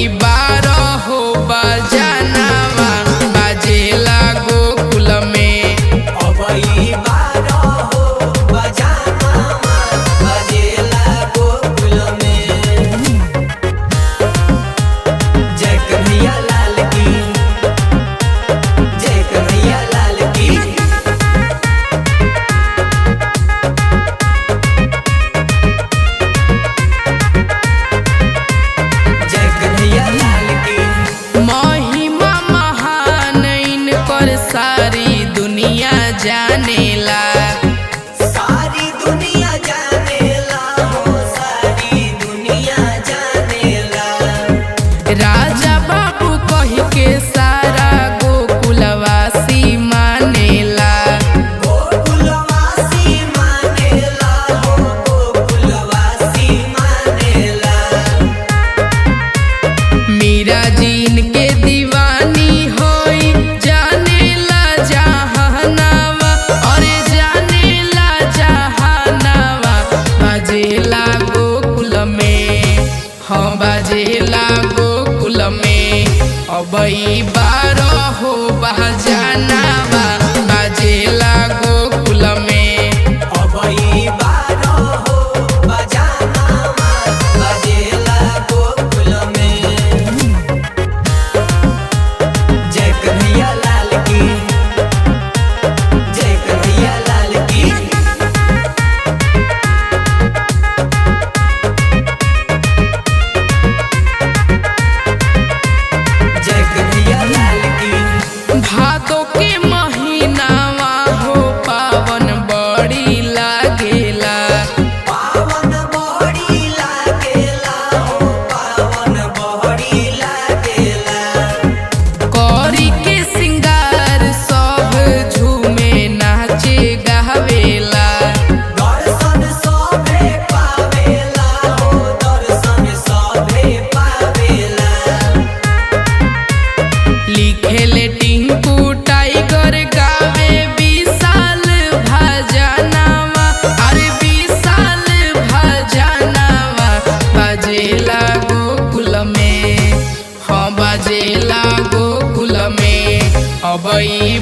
बारह हो बजानावा बाजेला गोकुल में। अबई बारह हो बजानावा बाजेला गोकुल में। जय कन्हैया लाल की, जय कन्हैया लाल की। महिमा महान इनकर सारी दुनिया जानेला। सारी दुनिया जानेला हो, सारी दुनिया जानेला। राजा बाबू कह के सारा गोकुलवासी मानेला। गोकुलवासी मानेला हो, गोकुलवासी मानेला। मीरा जी इनके दीवानी होई जानेला जहानावा, और जानेला जहानावा बाजेला गोकुल में। हाँ बाजेला गोकुल में। अबई बारह हो बजानावा बाजेला गोकुल में। अबई बारह हो बजानावा बाजेला गोकुल में। जय कन्हैया लाल की, जय कन्हैया लाल की। जय कन्हैया लाल की। भादो के महीनावा हो पावन बड़ी लागेला। पावन बड़ी लागेला हो, पावन बड़ी लागेला। कौरी के सिंगार सब झूमे नाचे गावेला। दर्शन सभे पावेला हो, दर्शन सभे पावेला। लिखेले टिंकू टाइगर गावे विशाल भजनावा, अरे विशाल भजनावा बाजेला गोकुल में। हाँ बाजेला गोकुल में। अबई